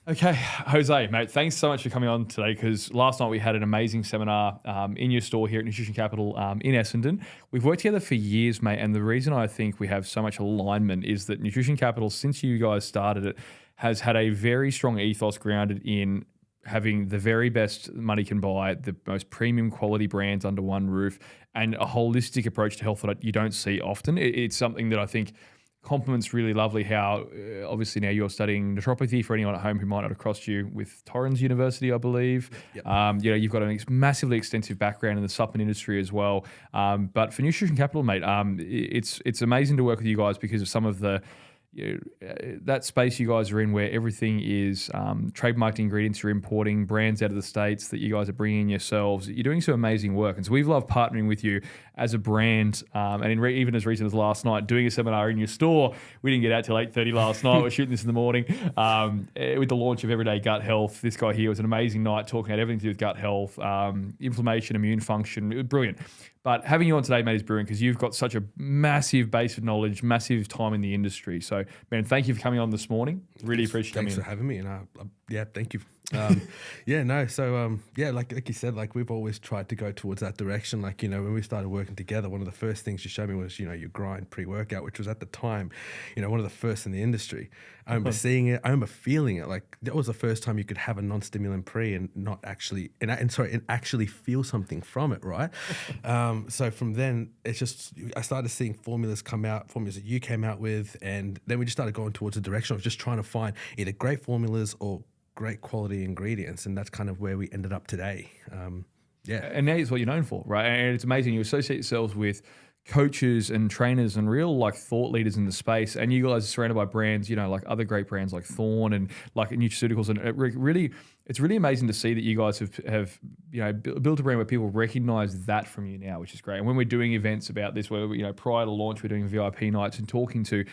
Okay, Jose, mate, thanks so much for coming on today because last night we had an amazing seminar in your store here at Nutrition Capital in Essendon. We've worked together for years, mate, and the reason I think we have so much alignment is that Nutrition Capital, since you guys started it, has had a very strong ethos grounded in having the very best money can buy, the most premium quality brands under one roof, and a holistic approach to health that you don't see often. It's something that I think complements really lovely how obviously now you're studying naturopathy for anyone at home who might not have crossed you with Torrens University, I believe. Yep. You've got a massively extensive background in the supplement industry as well. But for Nutrition Capital, mate, it's amazing to work with you guys because of some of the that space you guys are in where everything is trademarked ingredients you're importing, brands out of the States that you guys are bringing in yourselves. You're doing some amazing work. And so we've loved partnering with you as a brand. Even as recent as last night, doing a seminar in your store. We didn't get out till 8:30 last night. We're shooting this in the morning with the launch of Everyday Gut Health. This guy here was an amazing night talking about everything to do with gut health, inflammation, immune function. It was brilliant. But having you on today, mate, is brilliant because you've got such a massive base of knowledge, massive time in the industry. So, man, thank you for coming on this morning. Really appreciate coming in. Thanks for having me. And thank you. Like you said, like we've always tried to go towards that direction. Like, when we started working together, one of the first things you showed me was, your grind pre-workout, which was at the time, one of the first in the industry. I remember seeing it. I remember feeling it. Like that was the first time you could have a non-stimulant pre and not actually, and actually feel something from it, right? So from then, it's just, I started seeing formulas that you came out with, and then we just started going towards the direction of just trying to find either great formulas or great quality ingredients, and that's kind of where we ended up today. And now it's what you're known for, right? And it's amazing. You associate yourselves with coaches and trainers and real like thought leaders in the space, and you guys are surrounded by brands, like other great brands like Thorne and like nutraceuticals, and it's really amazing to see that you guys have built a brand where people recognize that from you now, which is great. And when we're doing events about this, where prior to launch we're doing VIP nights and talking to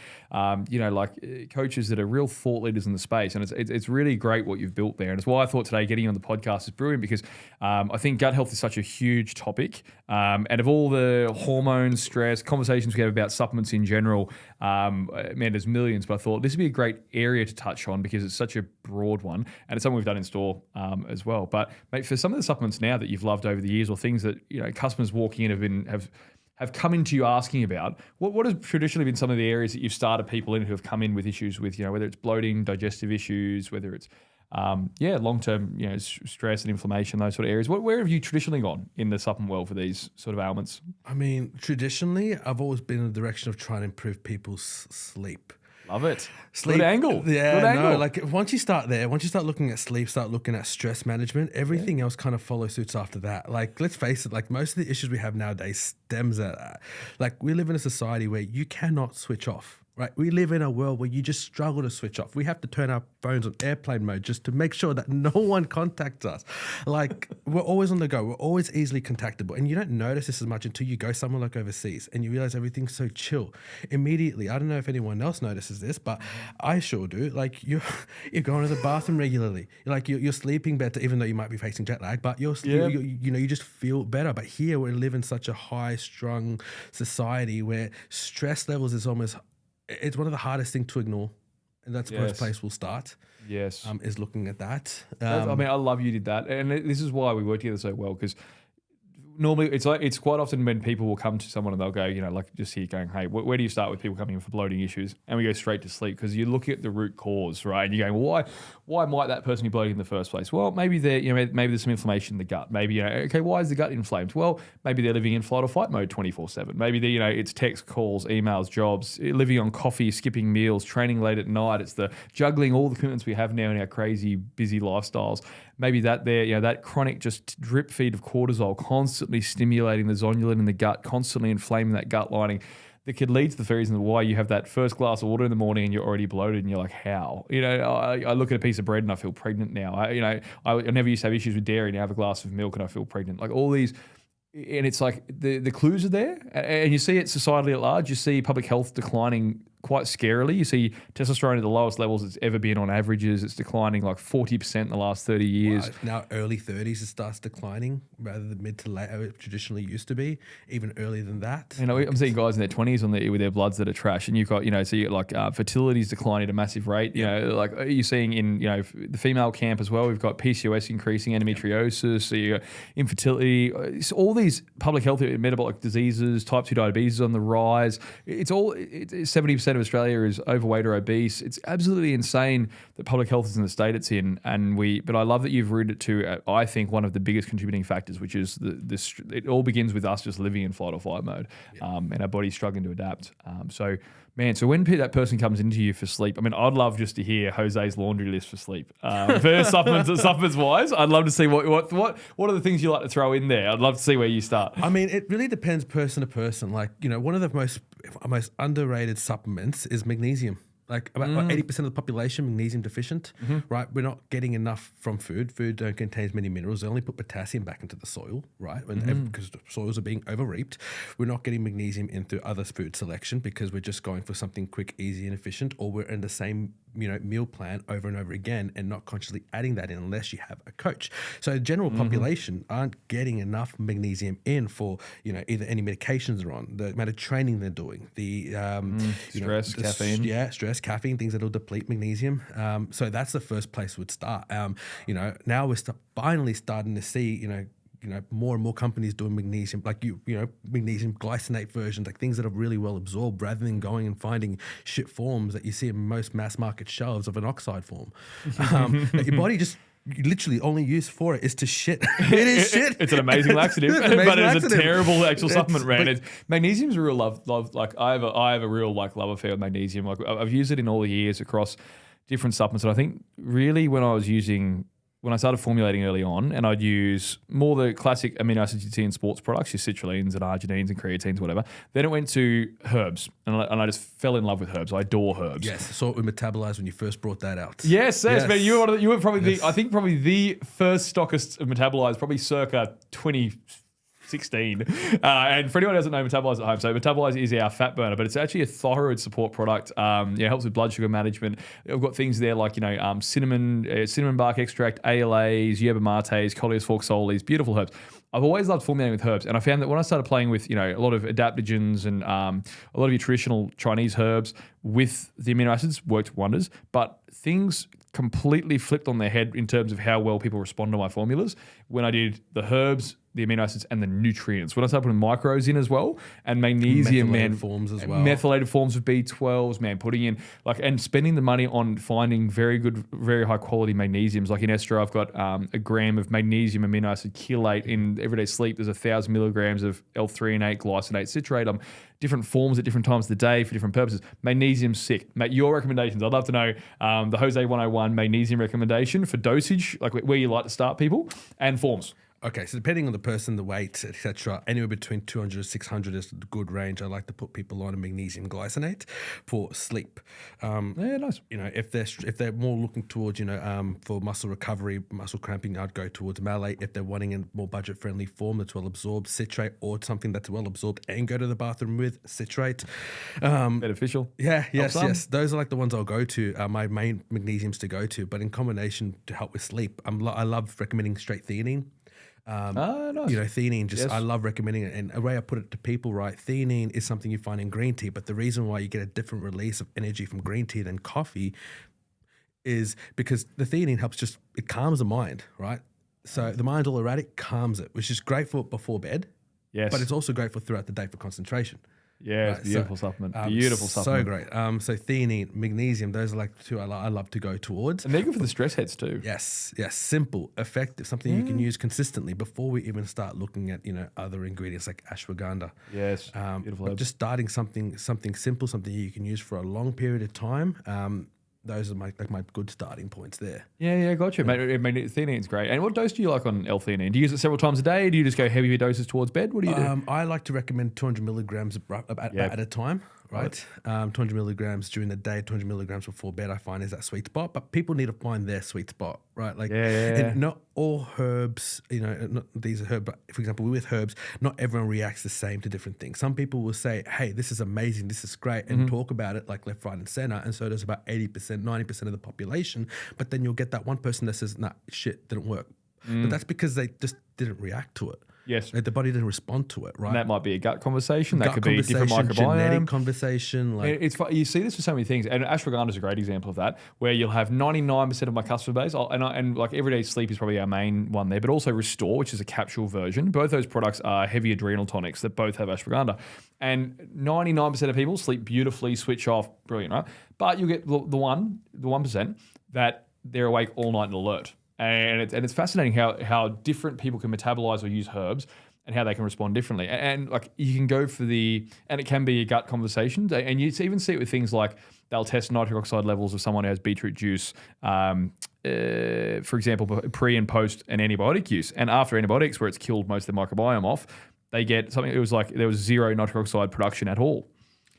coaches that are real thought leaders in the space, and it's really great what you've built there. And it's why I thought today getting you on the podcast is brilliant because I think gut health is such a huge topic, and of all the hormones, stress, conversations we have about supplements in general, there's millions, but I thought this would be a great area to touch on because it's such a broad one, and it's something we've done in store as well. But mate, for some of the supplements now that you've loved over the years, or things that customers walking in have come into you asking about, what has traditionally been some of the areas that you've started people in who have come in with issues with, whether it's bloating, digestive issues, whether it's long-term stress and inflammation, those sort of areas. Where have you traditionally gone in the supplement world for these sort of ailments? I mean, traditionally, I've always been in the direction of trying to improve people's sleep. Love it. Sleep. Good angle. Yeah, Good angle. no, like once you start looking at sleep, start looking at stress management, everything else kind of follows suits after that. Like, let's face it, like most of the issues we have nowadays stems at that. Like, we live in a society where you cannot switch off. Right, we live in a world where you just struggle to switch off. We have to turn our phones on airplane mode just to make sure that no one contacts us. Like, we're always on the go. We're always easily contactable. And you don't notice this as much until you go somewhere like overseas and you realize everything's so chill. Immediately, I don't know if anyone else notices this, but I sure do. Like, you're going to the bathroom regularly. Like, you're sleeping better, even though you might be facing jet lag, but you just feel better. But here we live in such a high-strung society where stress levels is almost... It's one of the hardest things to ignore, and that's the first place we'll start. Yes, is looking at that. I love you did that, and this is why we work together so well, because normally it's quite often when people will come to someone and they'll go, just here going, hey, where do you start with people coming in for bloating issues? And we go straight to sleep because you look at the root cause, right? And you're going, well, why might that person be bloating in the first place? Well, maybe maybe there's some inflammation in the gut. Maybe, okay, why is the gut inflamed? Well, maybe they're living in flight or fight mode 24/7. Maybe it's text, calls, emails, jobs, living on coffee, skipping meals, training late at night. It's the juggling all the commitments we have now in our crazy busy lifestyles. Maybe that chronic just drip feed of cortisol, constantly stimulating the zonulin in the gut, constantly inflaming that gut lining, that could lead to the reason why you have that first glass of water in the morning and you're already bloated and you're like, how? I look at a piece of bread and I feel pregnant now. I never used to have issues with dairy. Now I have a glass of milk and I feel pregnant. Like all these, and it's like the clues are there, and you see it societally at large. You see public health declining quite scarily. You see testosterone at the lowest levels it's ever been on averages. It's declining like 40% in the last 30 years. Wow. Now early 30s it starts declining rather than mid to late how it traditionally used to be, even earlier than that. You know, I'm seeing guys in their 20s with their bloods that are trash, and you've got, so you got like fertility's declining at a massive rate. You know, like you're seeing in, the female camp as well, we've got PCOS increasing, endometriosis, so you got infertility, it's all these public health metabolic diseases, type 2 diabetes on the rise. It's 70% of Australia is overweight or obese. It's absolutely insane that public health is in the state it's in, but I love that you've rooted to, I think, one of the biggest contributing factors, which is this. It all begins with us just living in flight or fight mode, and our body's struggling to adapt. So when that person comes into you for sleep, I mean, I'd love just to hear Jose's laundry list for sleep. For supplements wise, I'd love to see what are the things you like to throw in there. I'd love to see where you start. I mean, it really depends person to person. Like, one of the most underrated supplements is magnesium. Like about 80% of the population magnesium deficient, right? We're not getting enough from food. Food don't contain many minerals. They only put potassium back into the soil, right? Because the soils are being overreaped. We're not getting magnesium in through other food selection because we're just going for something quick, easy, and efficient, or we're in the same meal plan over and over again and not consciously adding that in unless you have a coach. So the general population aren't getting enough magnesium in for, either any medications they're on, the amount of training they're doing, the stress, caffeine. Stress, caffeine, things that'll deplete magnesium. So that's the first place we'd start. Now we're finally starting to see, more and more companies doing magnesium, like magnesium glycinate versions, like things that are really well absorbed, rather than going and finding shit forms that you see in most mass market shelves of an oxide form. That your body just literally only use for it is to shit. It is shit. It's an amazing laxative, but it's a terrible actual supplement, man. Magnesium's a real love. Like I have a real love affair with magnesium. Like I've used it in all the years across different supplements, and I think really when I started formulating early on, and I'd use more the classic amino acids you see in sports products, your citrulines and arginines and creatines, whatever. Then it went to herbs, and I just fell in love with herbs. I adore herbs. Yes, so we metabolized when you first brought that out. Yes. Man, you were probably probably the first stockist of Metabolize, probably circa 2016. And for anyone who doesn't know Metabolize at home, so Metabolize is our fat burner, but it's actually a thyroid support product. It helps with blood sugar management. We've got things there like, cinnamon bark extract, ALAs, yerba mates, coleus forksole, beautiful herbs. I've always loved formulating with herbs, and I found that when I started playing with, a lot of adaptogens and a lot of your traditional Chinese herbs with the amino acids worked wonders, but things completely flipped on their head in terms of how well people respond to my formulas when I did the herbs, the amino acids, and the nutrients. When I started putting micros in as well, and magnesium, methylated forms as well. Methylated forms of B12s, man, putting in and spending the money on finding very good, very high quality magnesiums. Like in Esther, I've got a gram of magnesium amino acid chelate. In everyday sleep, there's 1,000 milligrams of L-threonate, glycinate, citrate. Different forms at different times of the day for different purposes. Magnesium's sick. Mate, your recommendations. I'd love to know the Jose 101 magnesium recommendation for dosage, like where you like to start people, and forms. Okay, so depending on the person, the weight, etc., anywhere between 200 to 600 is the good range. I like to put people on a magnesium glycinate for sleep. Nice. If they're more looking towards, for muscle recovery, muscle cramping, I'd go towards malate. If they're wanting a more budget-friendly form that's well absorbed, citrate, or something that's well absorbed and go to the bathroom with citrate. Beneficial. Yeah, yes. Those are like the ones I'll go to. My main magnesiums to go to, but in combination to help with sleep, I love recommending straight theanine. Nice. Theanine, Yes. I love recommending it. And the way I put it to people, right, theanine is something you find in green tea, but the reason why you get a different release of energy from green tea than coffee is because the theanine it calms the mind, right? So the mind's all erratic, calms it, which is great for before bed. Yes. But it's also great for throughout the day for concentration. Yeah, Right, beautiful supplement. Beautiful supplement. So great. So theanine, magnesium, those are like the two I love to go towards. And they're good for the stress heads too. Yes. Simple, effective, something you can use consistently before we even start looking at, other ingredients like ashwagandha. Yes, beautiful herbs. Just starting something simple, something you can use for a long period of time. Those are my good starting points there. Yeah, gotcha. Yeah. Mate, theanine's great. And what dose do you like on L-theanine? Do you use it several times a day? Do you just go heavier doses towards bed? What do you do? I like to recommend 200 milligrams at a time, right? 200 milligrams during the day, 200 milligrams before bed, I find is that sweet spot. But people need to find their sweet spot, right? Like, and not all herbs, not these are herbs, but for example, with herbs, not everyone reacts the same to different things. Some people will say, hey, this is amazing, this is great, and talk about it like left, right, and center. And so does about 80%, 90% of the population. But then you'll get that one person that says, nah, shit, didn't work. But that's because they just didn't react to it. Yes. Like the body didn't respond to it, right? And that might be a gut conversation. That Gut could be different microbiome. genetic conversation. Like It's you see this with so many things, and ashwagandha is a great example of that, where you'll have 99% of my customer base, and like Everyday Sleep is probably our main one there, but also Restore, which is a capsule version. Both those products are heavy adrenal tonics that both have ashwagandha, and 99% of people sleep beautifully, switch off, brilliant, right? But you get the 1% that they're awake all night and alert. And it's fascinating how different people can metabolize or use herbs and how they can respond differently. And like you can go for and it can be a gut conversation. And you even see it with things like they'll test nitric oxide levels of someone who has beetroot juice, for example, pre and post an antibiotic use. And after antibiotics, where it's killed most of the microbiome off, they get something, it was like there was zero nitric oxide production at all.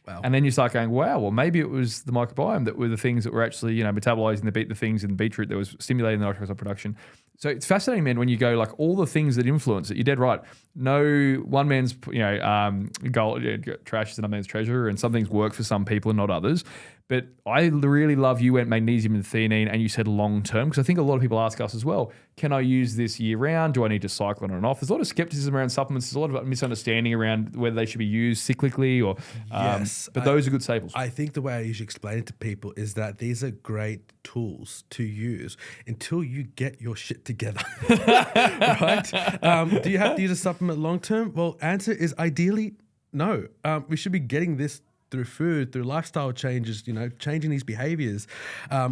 Wow. And then you start going, wow, well, maybe it was the microbiome that were the things that were actually, metabolizing the things in the beetroot that was stimulating the nitric oxide production. So it's fascinating, man, when you go like all the things that influence it. You're dead right. No one man's, gold, trash is another man's treasure, and some things work for some people and not others. But I really love you went magnesium and theanine, and you said long term, because I think a lot of people ask us as well, can I use this year round? Do I need to cycle on and off? There's a lot of skepticism around supplements. There's a lot of misunderstanding around whether they should be used cyclically or. Yes, but those are good staples. I think the way I usually explain it to people is that these are great tools to use until you get your shit together, right? Do you have to use a supplement long term? Well, answer is ideally no. We should be getting this through food, through lifestyle changes, changing these behaviors.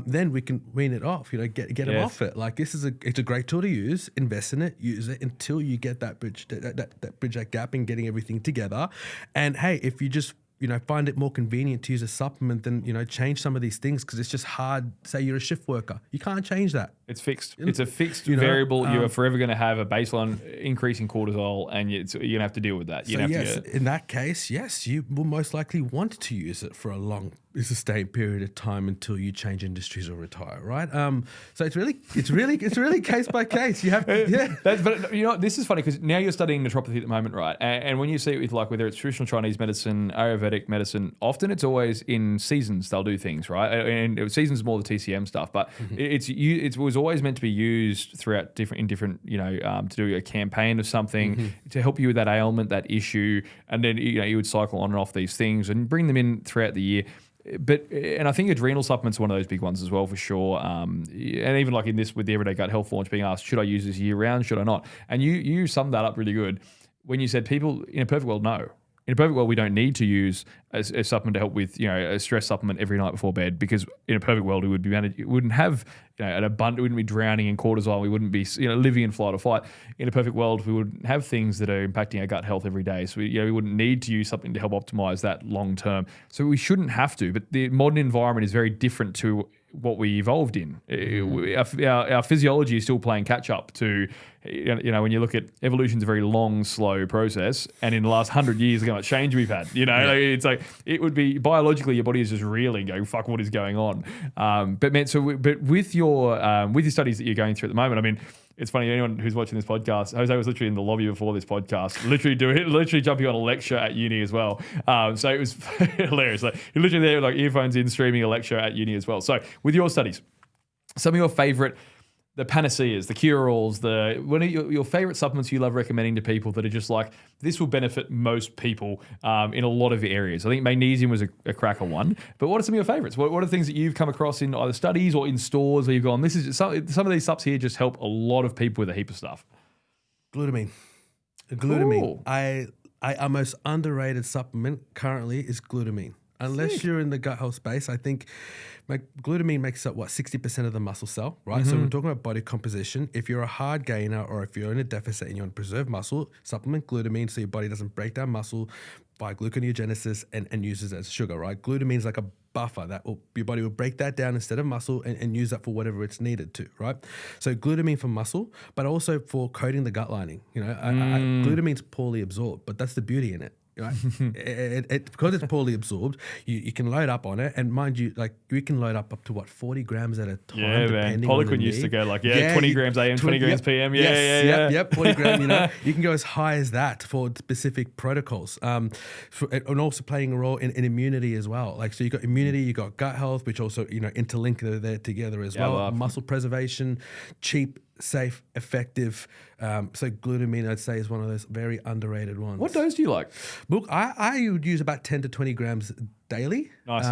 Then we can wean it off, get them off it. Like it's a great tool to use. Invest in it, use it until you get that bridge, that gap in getting everything together. And hey, if you just find it more convenient to use a supplement than, change some of these things because it's just hard. Say you're a shift worker. You can't change that. It's fixed. It's a fixed variable. You are forever going to have a baseline increase in cortisol, and you're going to have to deal with that. In that case, yes, you will most likely want to use it for a long, sustained period of time until you change industries or retire, right? So it's really case by case. You have to, But this is funny because now you're studying naturopathy at the moment, right? And when you see it with like whether it's traditional Chinese medicine, Ayurvedic medicine, often it's always in seasons they'll do things, right? And seasons is more the TCM stuff, but it was always meant to be used throughout different to do a campaign of something to help you with that ailment, that issue, and then you would cycle on and off these things and bring them in throughout the year. And I think adrenal supplements are one of those big ones as well, for sure. And even like in this with the Everyday Gut Health launch, being asked, should I use this year round? Should I not? And you summed that up really good when you said people in a perfect world, no. In a perfect world, we don't need to use a supplement to help with, a stress supplement every night before bed, because in a perfect world, we wouldn't have, an abundant, we wouldn't be drowning in cortisol. We wouldn't be, living in flight or fight. In a perfect world, we would have things that are impacting our gut health every day. So we wouldn't need to use something to help optimize that long term. So we shouldn't have to. But the modern environment is very different to what we evolved in. Our physiology is still playing catch up to, when you look at evolution's a very long, slow process, and in the last 100 years, look how much change we've had. It's like it would be biologically, your body is just reeling, going, "Fuck, what is going on?" But with your studies that you're going through at the moment, I mean, it's funny, anyone who's watching this podcast, Jose was literally in the lobby before this podcast, literally jumping on a lecture at uni as well. So it was hilarious. Like you're literally there with like earphones in, streaming a lecture at uni as well. So with your studies, some of your favorite, the panaceas, the cure-alls, what are your favorite supplements you love recommending to people that are just like, this will benefit most people in a lot of areas? I think magnesium was a cracker one, but what are some of your favorites? What are the things that you've come across in either studies or in stores where you've gone, this is some of these subs here just help a lot of people with a heap of stuff? Glutamine. Ooh. Our most underrated supplement currently is glutamine. Unless you're in the gut health space, I think glutamine makes up 60% of the muscle cell, right? So we're talking about body composition. If you're a hard gainer or if you're in a deficit and you want to preserve muscle, supplement glutamine so your body doesn't break down muscle by gluconeogenesis and uses it as sugar, right? Glutamine is like a buffer that your body will break that down instead of muscle and use that for whatever it's needed to, right? So glutamine for muscle, but also for coating the gut lining. Glutamine's poorly absorbed, but that's the beauty in it. Right? Because it's poorly absorbed, you can load up on it, and mind you, like we can load up to what 40 grams at a time. Yeah, man. Poliquin used to go like 20 grams AM, 20 grams PM. Yep, 40 grams. You know, you can go as high as that for specific protocols. And also playing a role in immunity as well. Like so, you got immunity, you got gut health, which also interlink there together as well. Muscle preservation, cheap, safe, effective. So glutamine, I'd say, is one of those very underrated ones. What dose do you like? Look, I would use about 10 to 20 grams daily. Nice.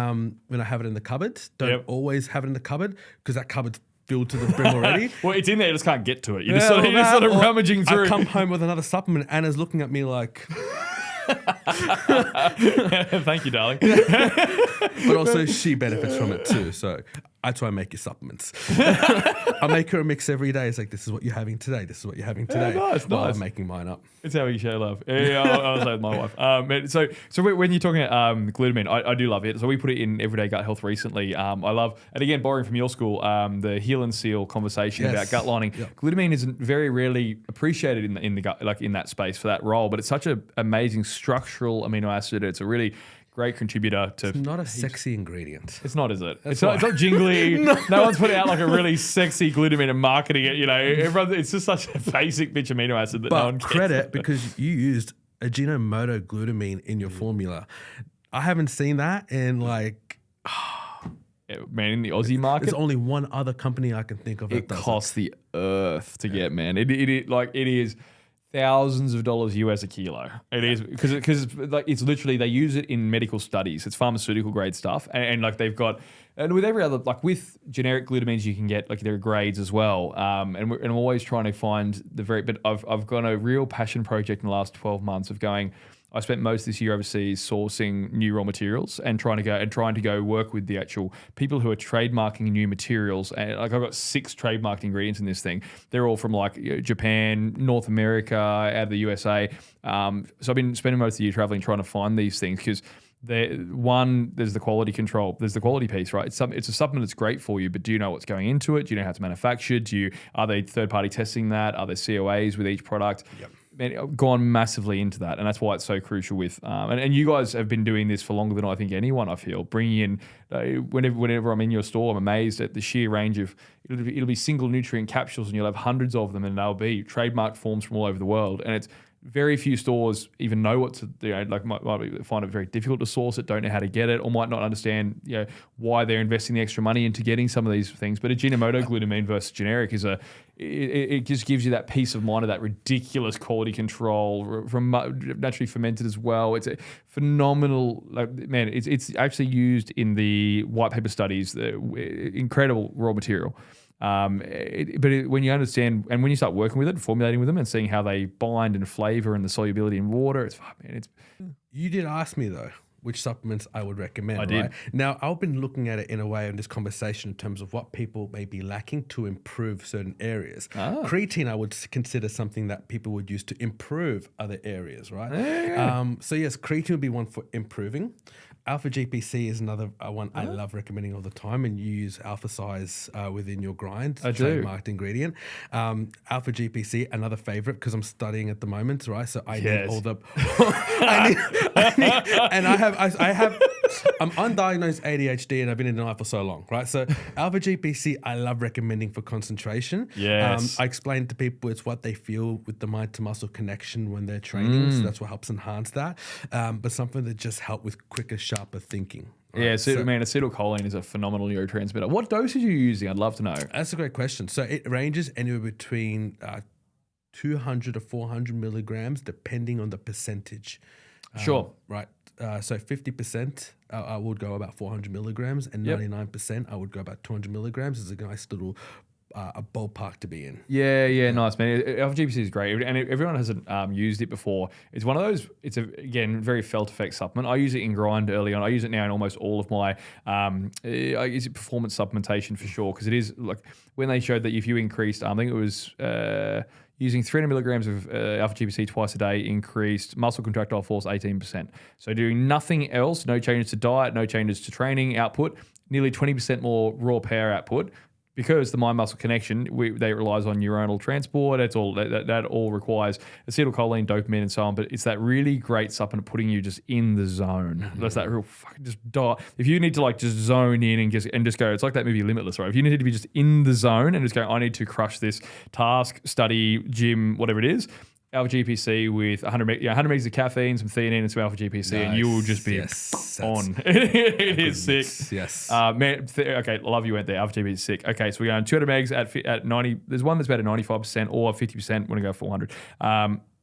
When I have it in the cupboard. Don't always have it in the cupboard because that cupboard's filled to the brim already. Well, it's in there, you just can't get to it. You're just sort of rummaging through. I come home with another supplement. Anna's looking at me like... Thank you, darling. But also she benefits from it too. So I try and make you supplements. I make her a mix every day. It's like, this is what you're having today. This is what you're having today. Nice. I'm making mine up. It's how you show love. Yeah, I was like with my wife. So when you're talking about glutamine, I do love it. So we put it in Everyday Gut Health recently. I love, and again, borrowing from your school, the Heal and Seal conversation about gut lining. Yep. Glutamine isn't very rarely appreciated in the gut, like in that space for that role, but it's such an amazing structural amino acid. It's a really great contributor to. It's not a sexy ingredient. It's not, is it? It's not jingly. no one's put out like a really sexy glutamine and marketing it. Everyone. It's just such a basic bitch amino acid that no one cares. Credit because you used Ajinomoto glutamine in your formula. I haven't seen that in like. Man, in the Aussie market, there's only one other company I can think of. It costs the earth to get, man. It is. Thousands of dollars US a kilo. It is because it's literally, they use it in medical studies. It's pharmaceutical grade stuff, and like they've got, and with every other, like with generic glutamines, you can get like there are grades as well. And I'm always trying to find but I've got a real passion project in the last 12 months of going. I spent most of this year overseas sourcing new raw materials and trying to go work with the actual people who are trademarking new materials. And like I've got 6 trademarked ingredients in this thing. They're all from like Japan, North America, out of the USA. So I've been spending most of the year traveling trying to find these things because there's the quality control. There's the quality piece, right? It's a supplement that's great for you, but do you know what's going into it? Do you know how it's manufactured? Are they third-party testing that? Are there COAs with each product? Yep. Man, gone massively into that, and that's why it's so crucial with. And you guys have been doing this for longer than I think anyone. I feel bringing in whenever I'm in your store, I'm amazed at the sheer range of. It'll be single nutrient capsules, and you'll have hundreds of them, and they'll be trademarked forms from all over the world, and it's. Very few stores even know what to might find it very difficult to source it, don't know how to get it, or might not understand why they're investing the extra money into getting some of these things. But Ajinomoto glutamine versus generic is it just gives you that peace of mind of that ridiculous quality control from naturally fermented as well. It's a phenomenal, it's actually used in the white paper studies, the incredible raw material. When you understand and when you start working with it, formulating with them and seeing how they bind and flavor and the solubility in water, You did ask me though, which supplements I would recommend. I did. Right? Now, I've been looking at it in a way in this conversation in terms of what people may be lacking to improve certain areas. Creatine, I would consider something that people would use to improve other areas, right? So yes, creatine would be one for improving. Alpha GPC is another one I love recommending all the time, and you use alpha size within your grind, trademarked ingredient. Alpha GPC, another favorite because I'm studying at the moment, right? So I need all the, I'm undiagnosed ADHD and I've been in denial for so long, right? So alpha GPC, I love recommending for concentration. Yes. I explain to people it's what they feel with the mind to muscle connection when they're training. So that's what helps enhance that. But something that just helps with quicker, sharper thinking. Right? Yeah, acetylcholine is a phenomenal neurotransmitter. What dosage are you using? I'd love to know. That's a great question. So it ranges anywhere between 200 to 400 milligrams, depending on the percentage. Sure. Right. So 50%, I would go about 400 milligrams, and 99%, I would go about 200 milligrams. Is a nice little a ballpark to be in. Yeah, nice, man. Alpha GPC is great, and everyone hasn't used it before. It's one of those. It's again very felt effect supplement. I use it in grind early on. I use it now in almost all of my. I use it performance supplementation for sure, because it is like when they showed that if you increased, I think it was. Using 300 milligrams of alpha GPC twice a day increased muscle contractile force 18%. So doing nothing else, no changes to diet, no changes to training output, nearly 20% more raw power output, because the mind-muscle connection, they relies on neuronal transport. That's all that all requires acetylcholine, dopamine, and so on. But it's that really great supplement putting you just in the zone. That's that real fucking just if you need to like just zone in and just go, it's like that movie Limitless, right? If you need to be just in the zone and just go, I need to crush this task, study, gym, whatever it is. Alpha GPC with 100 megs of caffeine, some theanine, and some alpha GPC, and you will just be on. It is sick. Yes. Man, okay, love you went there. Alpha GPC is sick. Okay, so we're going 200 megs at 90. There's one that's about at 95% or 50% when I go 400.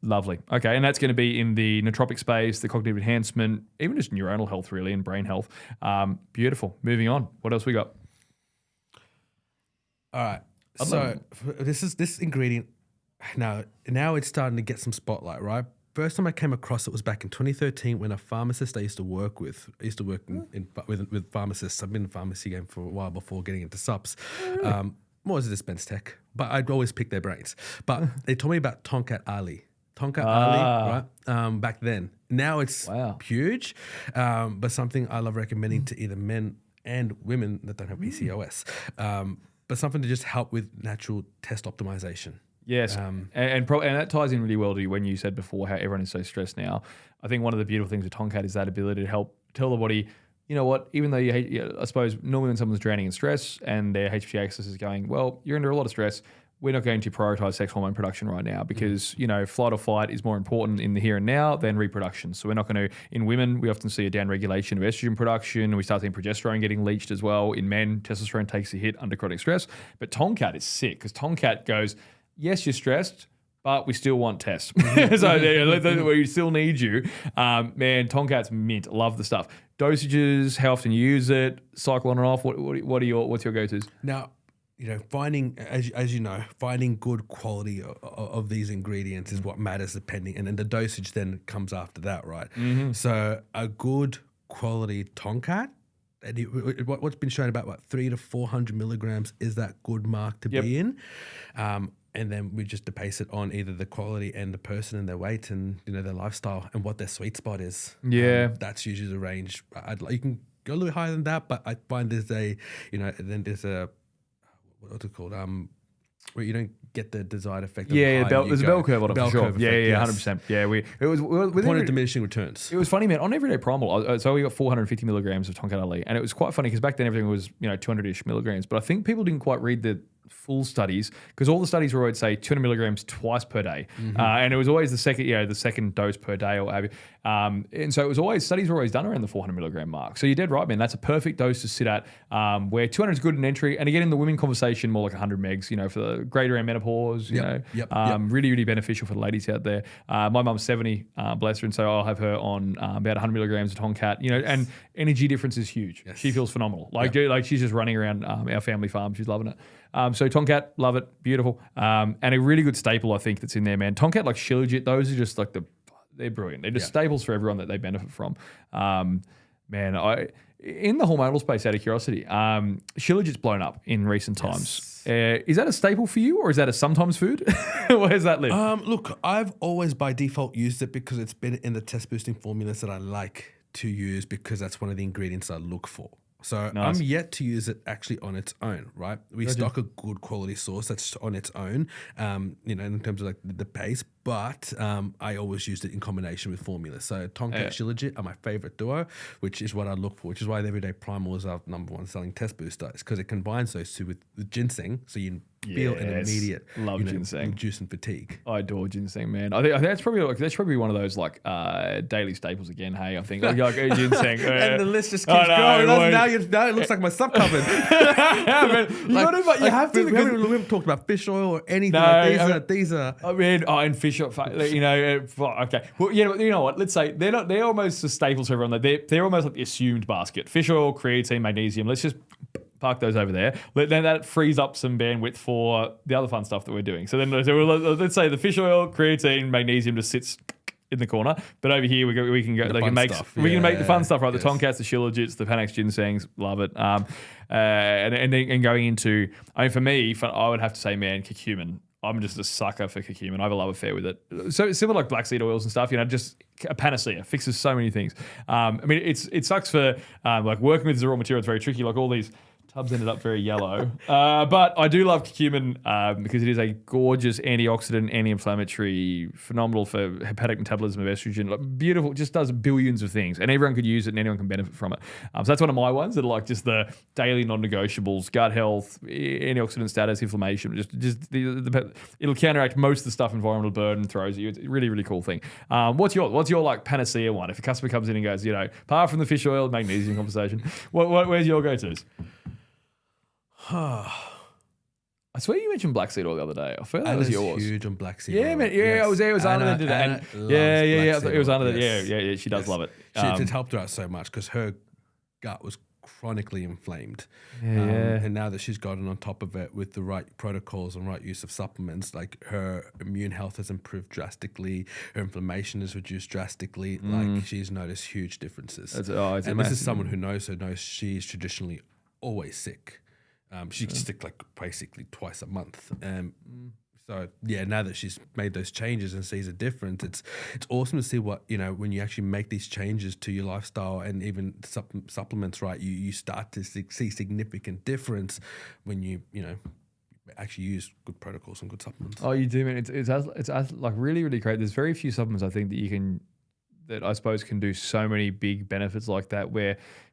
Lovely. Okay, and that's going to be in the nootropic space, the cognitive enhancement, even just neuronal health, really, and brain health. Beautiful. Moving on. What else we got? All right. So this ingredient. Now it's starting to get some spotlight, right? First time I came across it was back in 2013 when a pharmacist I used to work with. I used to work with pharmacists. I've been in the pharmacy game for a while before getting into subs. More as a dispense tech, but I'd always pick their brains. But they told me about Tongkat Ali. Tongkat Ali, right? Back then. Now it's huge, but something I love recommending to either men and women that don't have PCOS. But something to just help with natural test optimization. Yes, and that ties in really well to when you said before how everyone is so stressed now. I think one of the beautiful things with Tongkat is that ability to help tell the body, you know what, even though I suppose normally when someone's drowning in stress and their HPA axis is going, well, you're under a lot of stress, we're not going to prioritize sex hormone production right now because, flight or flight is more important in the here and now than reproduction. So we're not going to, in women, we often see a downregulation of estrogen production, and we start seeing progesterone getting leached as well. In men, testosterone takes a hit under chronic stress. But Tongkat is sick because Tongkat goes, yes, you're stressed, but we still want tests. So we still need you. Man, Tongkat's mint. Love the stuff. Dosages, how often you use it, cycle on and off. What's your go-tos? Now, finding, as you know, finding good quality of these ingredients is what matters depending, and then the dosage then comes after that, right? Mm-hmm. So a good quality Tongkat, and what's been shown about 300 to 400 milligrams is that good mark to be in. And then we just base it on either the quality and the person and their weight and their lifestyle and what their sweet spot is. Yeah, that's usually the range. You can go a little higher than that, but I find there's what's it called? Where you don't get the desired effect. There's a bell curve on it for sure. Yeah, 100%. Yeah, it was point of diminishing returns. It was funny, man. On Everyday Primal, so we got 450 milligrams of Tongkat Ali, and it was quite funny because back then everything was 200-ish milligrams, but I think people didn't quite read the full studies because all the studies were always say 200 milligrams twice per day, and it was always the second dose per day or what have you. And so it was always, studies were always done around the 400 milligram mark. So you're dead right, man. That's a perfect dose to sit at, where 200 is good in entry. And again, in the women conversation, more like 100 megs, for the greater around menopause, really, really beneficial for the ladies out there. My mum's 70, bless her. And so I'll have her on about 100 milligrams of Tongkat, and energy difference is huge. Yes. She feels phenomenal. Like she's just running around our family farm. She's loving it. So Tongkat, love it. Beautiful. And a really good staple, I think, that's in there, man. Tongkat, like Shilajit, those are just like they're brilliant. They're just staples for everyone that they benefit from. In the hormonal space, out of curiosity, Shilajit's blown up in recent times. Is that a staple for you, or is that a sometimes food? Where does that live? Look, I've always by default used it because it's been in the test boosting formulas that I like to use because that's one of the ingredients I look for. So nice. I'm yet to use it actually on its own, right? We stock a good quality source that's on its own, in terms of like the base, but I always used it in combination with formula. So Tongkat Shilajit are my favorite duo, which is what I look for, which is why the Everyday Primal is our number one selling test booster, is because it combines those two with ginseng, so you feel an immediate ginseng juice and fatigue. I adore ginseng, man. I think that's probably one of those daily staples again. Hey, I think like ginseng, and the list just keeps growing. Now it looks like my sub cupboard. You have to. We haven't talked about fish oil or anything. These are. I mean, and fish oil. Okay. Well, you know what? Let's say they're almost the staples for everyone. They're almost like the assumed basket. Fish oil, creatine, magnesium. Let's just park those over there. Then that frees up some bandwidth for the other fun stuff that we're doing. So let's say the fish oil, creatine, magnesium just sits in the corner. But over here we can make the fun stuff, right? Yes. The Tongkats, the Shilajits, the Panax ginsengs, love it. And going into, for me, I would have to say, man, curcumin. I'm just a sucker for curcumin. I have a love affair with it. So it's similar like black seed oils and stuff, just a panacea, fixes so many things. It sucks for like working with the raw material. It's very tricky. Like all these Hubs ended up very yellow. But I do love curcumin because it is a gorgeous antioxidant, anti-inflammatory, phenomenal for hepatic metabolism of estrogen. Like, beautiful, just does billions of things. And everyone could use it and anyone can benefit from it. So that's one of my ones that are like just the daily non-negotiables, gut health, antioxidant status, inflammation. It'll counteract most of the stuff environmental burden throws at you. It's a really, really cool thing. What's your like panacea one? If a customer comes in and goes, apart from the fish oil, magnesium conversation, where's your go-tos? I swear you mentioned black seed oil the other day. I feel that was yours. Huge on black seed oil. Man, yeah, I was there. It was Anna that did it. It was Anna that. Yeah. She does love it. It's helped her out so much because her gut was chronically inflamed. And now that she's gotten on top of it with the right protocols and right use of supplements, like her immune health has improved drastically, her inflammation has reduced drastically. Like she's noticed huge differences. And this is someone who knows she's traditionally always sick. She gets sick like basically twice a month. So yeah, now that she's made those changes and sees a difference, it's awesome to see what, when you actually make these changes to your lifestyle and even supplements, right? You start to see significant difference when you actually use good protocols and good supplements. Oh, you do, man. It's like really, really great. There's very few supplements I think that I suppose can do so many big benefits like that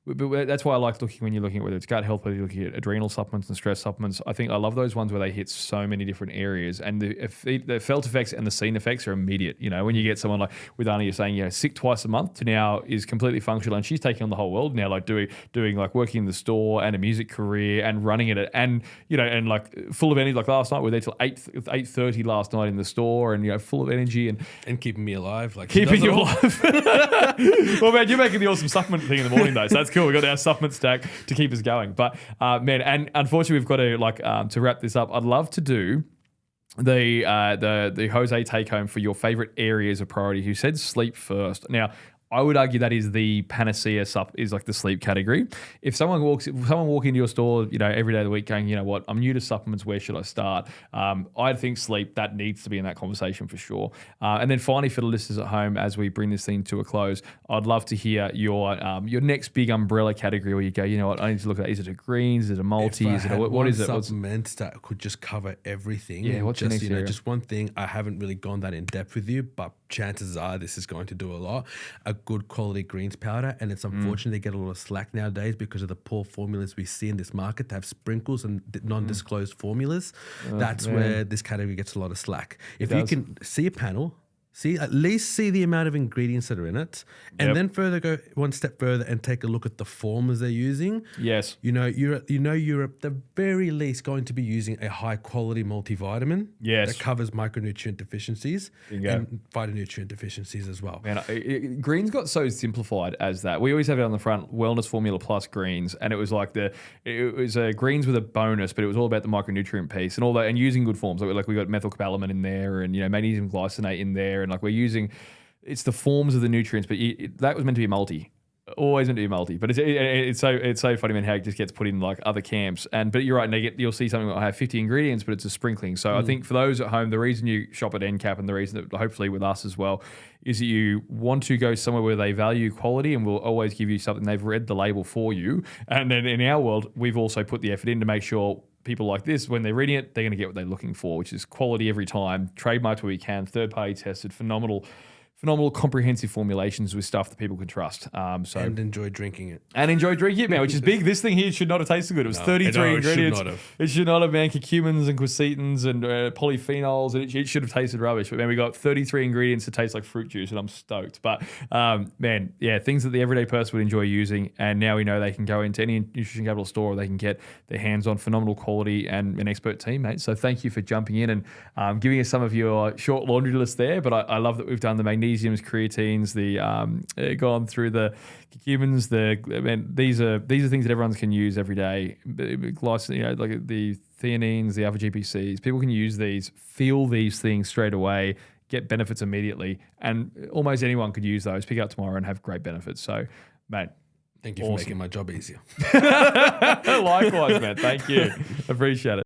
but that's why I like when you're looking at whether it's gut health, whether you're looking at adrenal supplements and stress supplements. I think I love those ones where they hit so many different areas, and the felt effects and the seen effects are immediate. When you get someone like with Anna, you're saying sick twice a month to now is completely functional, and she's taking on the whole world now, like doing like working in the store and a music career and running it, and and like full of energy. Like last night, we were there till 8:30 last night in the store, and full of energy and keeping me alive, like keeping you alive. Well, man, you're making the awesome supplement thing in the morning though, so that's cool. We've got our supplement stack to keep us going. But man, and unfortunately we've got to to wrap this up. I'd love to do the Jose take home for your favorite areas of priority. Who said sleep first? Now, I would argue that is the panacea is like the sleep category. If someone walks into your store, every day of the week going, what, I'm new to supplements, where should I start? I think sleep, that needs to be in that conversation for sure. And then finally, for the listeners at home, as we bring this thing to a close, I'd love to hear your next big umbrella category where you go, what, I need to look at, is it a greens, is it a multi, is it what is it? Supplement that could just cover everything. Yeah, what's just one thing. I haven't really gone that in depth with you, but chances are this is going to do a lot. A good quality greens powder, and it's unfortunate they get a lot of slack nowadays because of the poor formulas we see in this market to have sprinkles and non-disclosed formulas. That's where this category gets a lot of slack. If you can see a panel, at least see the amount of ingredients that are in it, and then further go one step further and take a look at the formulas they're using. Yes. You're at the very least going to be using a high quality multivitamin that covers micronutrient deficiencies and phytonutrient deficiencies as well. Man, greens got so simplified as that. We always have it on the front, wellness formula plus greens, and it was like it was greens with a bonus, but it was all about the micronutrient piece and all that, and using good forms. Like we got methylcobalamin in there, and magnesium glycinate in there. And like we're using, it's the forms of the nutrients, but that was meant to be a multi, always meant to be a multi. But it's so funny, man, how it just gets put in like other camps. But you're right, and you'll see something that will have 50 ingredients, but it's a sprinkling. So I think for those at home, the reason you shop at NCAP and the reason that hopefully with us as well is that you want to go somewhere where they value quality and will always give you something. They've read the label for you. And then in our world, we've also put the effort in to make sure people like this, when they're reading it, they're going to get what they're looking for, which is quality every time, trademarked where we can, third-party tested, phenomenal comprehensive formulations with stuff that people can trust. And enjoy drinking it. Man, which is big. This thing here should not have tasted good. It was 33 ingredients. It should not have, man. Curcumins and quercetins and polyphenols, and it should have tasted rubbish. But man, we got 33 ingredients that taste like fruit juice, and I'm stoked. But man, yeah, things that the everyday person would enjoy using, and now we know they can go into any Nutrition Capital store, they can get their hands on phenomenal quality and an expert team, mate. So thank you for jumping in and giving us some of your short laundry list there. But I love that we've done the magnesiums, creatines, gone through the curcumins. These are things that everyone can use every day. Glycine, like the theanines, the alpha GPCs. People can use these, feel these things straight away, get benefits immediately, and almost anyone could use those. Pick up tomorrow and have great benefits. So, mate, thank you for making my job easier. Likewise, man. Thank you. Appreciate it.